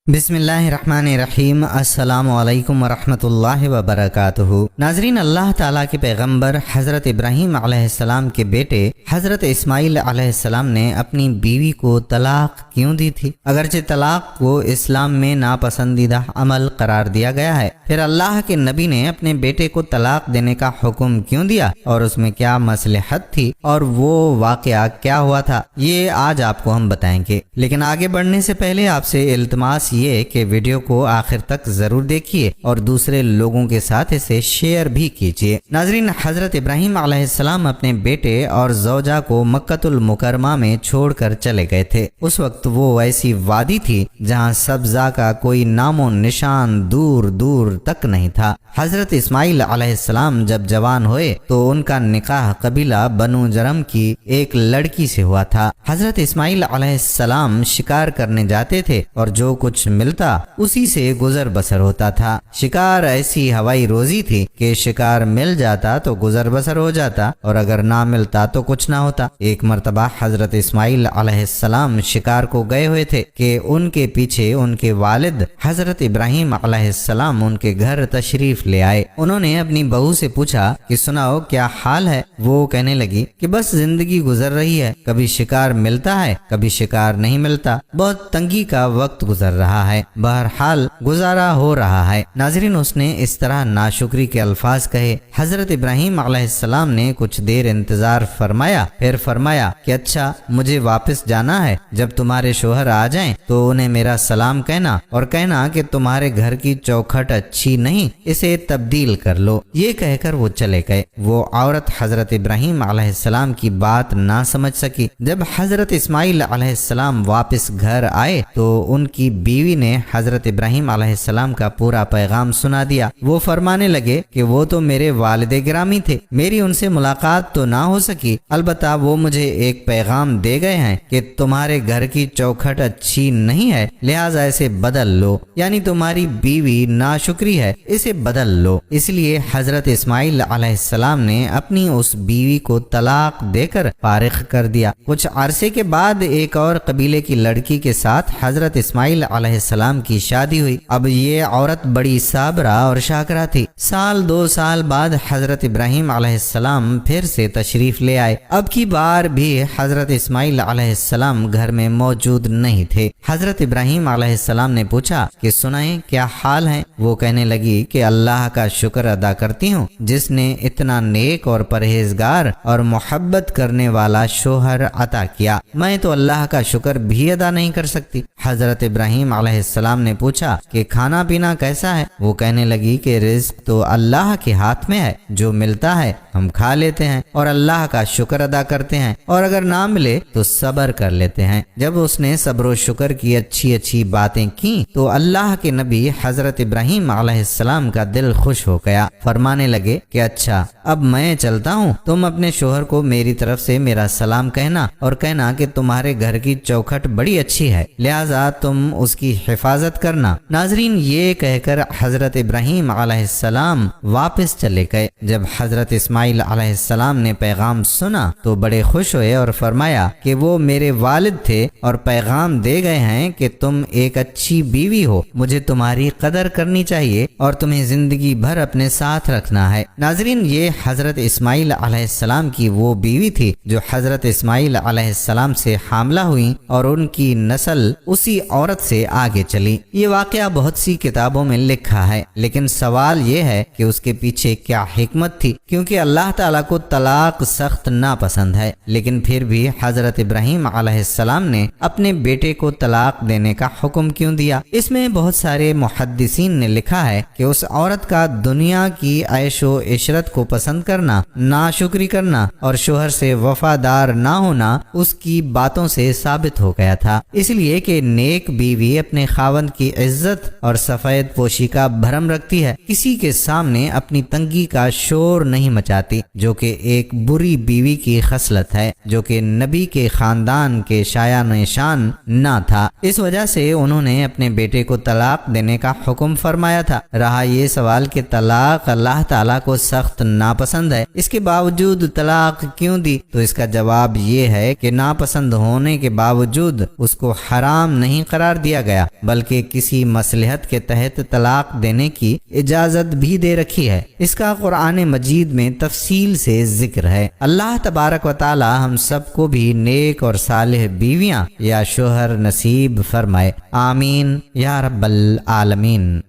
بسم اللہ الرحمن الرحیم۔ السلام علیکم ورحمۃ اللہ وبرکاتہ۔ ناظرین، اللہ تعالیٰ کے پیغمبر حضرت ابراہیم علیہ السلام کے بیٹے حضرت اسماعیل علیہ السلام نے اپنی بیوی کو طلاق کیوں دی تھی؟ اگرچہ طلاق کو اسلام میں ناپسندیدہ عمل قرار دیا گیا ہے، پھر اللہ کے نبی نے اپنے بیٹے کو طلاق دینے کا حکم کیوں دیا اور اس میں کیا مصلحت تھی اور وہ واقعہ کیا ہوا تھا، یہ آج آپ کو ہم بتائیں گے۔ لیکن آگے بڑھنے سے پہلے آپ سے التماس یہ کہ ویڈیو کو آخر تک ضرور دیکھیے اور دوسرے لوگوں کے ساتھ اسے شیئر بھی کیجیے۔ ناظرین، حضرت ابراہیم علیہ السلام اپنے بیٹے اور زوجہ کو مکۃ المکرمہ میں چھوڑ کر چلے گئے تھے۔ اس وقت وہ ایسی وادی تھی جہاں سبزہ کا کوئی نام و نشان دور دور تک نہیں تھا۔ حضرت اسماعیل علیہ السلام جب جوان ہوئے تو ان کا نکاح قبیلہ بنو جرم کی ایک لڑکی سے ہوا تھا۔ حضرت اسماعیل علیہ السلام شکار کرنے جاتے تھے اور جو کچھ ملتا اسی سے گزر بسر ہوتا تھا۔ شکار ایسی ہوائی روزی تھی کہ شکار مل جاتا تو گزر بسر ہو جاتا اور اگر نہ ملتا تو کچھ نہ ہوتا۔ ایک مرتبہ حضرت اسماعیل علیہ السلام شکار کو گئے ہوئے تھے کہ ان کے پیچھے ان کے والد حضرت ابراہیم علیہ السلام ان کے گھر تشریف لے آئے۔ انہوں نے اپنی بہو سے پوچھا کہ سناؤ کیا حال ہے؟ وہ کہنے لگی کہ بس زندگی گزر رہی ہے، کبھی شکار ملتا ہے کبھی شکار نہیں ملتا، بہت تنگی کا وقت گزر رہا ہے، بہرحال گزارا ہو رہا ہے۔ ناظرین، اس نے اس طرح ناشکری کے الفاظ کہے۔ حضرت ابراہیم علیہ السلام نے کچھ دیر انتظار فرمایا، پھر فرمایا کہ اچھا مجھے واپس جانا ہے، جب تمہارے شوہر آ جائیں تو انہیں میرا سلام کہنا اور کہنا کہ تمہارے گھر کی چوکھٹ اچھی نہیں، اسے تبدیل کر لو۔ یہ کہہ کر وہ چلے گئے۔ وہ عورت حضرت ابراہیم علیہ السلام کی بات نہ سمجھ سکی۔ جب حضرت اسماعیل علیہ السلام واپس گھر آئے تو ان کی بیوی نے حضرت ابراہیم علیہ السلام کا پورا پیغام سنا دیا۔ وہ فرمانے لگے کہ وہ تو میرے والد گرامی تھے، میری ان سے ملاقات تو نہ ہو سکی، البتہ وہ مجھے ایک پیغام دے گئے ہیں کہ تمہارے گھر کی چوکھٹ اچھی نہیں ہے، لہٰذا اسے بدل لو، یعنی تمہاری بیوی ناشکری ہے، اسے بدل لو۔ اس لیے حضرت اسماعیل علیہ السلام نے اپنی اس بیوی کو طلاق دے کر فارغ کر دیا۔ کچھ عرصے کے بعد ایک اور قبیلے کی لڑکی کے ساتھ حضرت اسماعیل علیہ السلام کی شادی ہوئی۔ اب یہ عورت بڑی صابرہ اور شاکرہ تھی۔ سال دو سال بعد حضرت ابراہیم علیہ السلام پھر سے تشریف لے آئے۔ اب کی بار بھی حضرت اسماعیل علیہ السلام گھر میں موجود نہیں تھے۔ حضرت ابراہیم علیہ السلام نے پوچھا کہ سنائیں کیا حال ہے؟ وہ کہنے لگی کہ اللہ کا شکر ادا کرتی ہوں جس نے اتنا نیک اور پرہیزگار اور محبت کرنے والا شوہر عطا کیا، میں تو اللہ کا شکر بھی ادا نہیں کر سکتی۔ حضرت ابراہیم علیہ السلام نے پوچھا کہ کھانا پینا کیسا ہے؟ وہ کہنے لگی کہ رزق تو اللہ کے ہاتھ میں ہے، جو ملتا ہے ہم کھا لیتے ہیں اور اللہ کا شکر ادا کرتے ہیں، اور اگر نہ ملے تو صبر کر لیتے ہیں۔ جب اس نے صبر و شکر کی اچھی اچھی باتیں کی تو اللہ کے نبی حضرت ابراہیم علیہ السلام کا دل خوش ہو گیا۔ فرمانے لگے کہ اچھا اب میں چلتا ہوں، تم اپنے شوہر کو میری طرف سے میرا سلام کہنا اور کہنا کہ تمہارے گھر کی چوکھٹ بڑی اچھی ہے، لہذا تم اس کی حفاظت کرنا۔ ناظرین، یہ کہہ کر حضرت ابراہیم علیہ السلام واپس چلے گئے۔ جب حضرت اسماعیل علیہ السلام نے پیغام سنا تو بڑے خوش ہوئے اور فرمایا کہ وہ میرے والد تھے اور پیغام دے گئے ہیں کہ تم ایک اچھی بیوی ہو، مجھے تمہاری قدر کرنی چاہیے اور تمہیں زندگی بھر اپنے ساتھ رکھنا ہے۔ ناظرین، یہ حضرت اسماعیل علیہ السلام کی وہ بیوی تھی جو حضرت اسماعیل علیہ السلام سے حاملہ ہوئی اور ان کی نسل اسی عورت سے آگے چلی۔ یہ واقعہ بہت سی کتابوں میں لکھا ہے، لیکن سوال یہ ہے کہ اس کے پیچھے کیا حکمت تھی، کیونکہ اللہ تعالیٰ کو طلاق سخت ناپسند ہے، لیکن پھر بھی حضرت ابراہیم علیہ السلام نے اپنے بیٹے کو طلاق دینے کا حکم کیوں دیا؟ اس میں بہت سارے محدثین نے لکھا ہے کہ اس عورت کا دنیا کی عیش و عشرت کو پسند کرنا، ناشکری کرنا اور شوہر سے وفادار نہ ہونا اس کی باتوں سے ثابت ہو گیا تھا، اس لیے کہ نیک بیوی اپنے خاوند کی عزت اور سفید پوشی کا بھرم رکھتی ہے، کسی کے سامنے اپنی تنگی کا شور نہیں مچاتی، جو کہ ایک بری بیوی کی خصلت ہے، جو کہ نبی کے خاندان کے شایع نشان نہ تھا۔ اس وجہ سے انہوں نے اپنے بیٹے کو طلاق دینے کا حکم فرمایا تھا۔ رہا یہ سوال کہ طلاق اللہ تعالیٰ کو سخت ناپسند ہے، اس کے باوجود طلاق کیوں دی؟ تو اس کا جواب یہ ہے کہ ناپسند ہونے کے باوجود اس کو حرام نہیں قرار دیا گیا۔ گیا بلکہ کسی مصلحت کے تحت طلاق دینے کی اجازت بھی دے رکھی ہے۔ اس کا قرآن مجید میں تفصیل سے ذکر ہے۔ اللہ تبارک و تعالی ہم سب کو بھی نیک اور صالح بیویاں یا شوہر نصیب فرمائے، آمین یا رب العالمین۔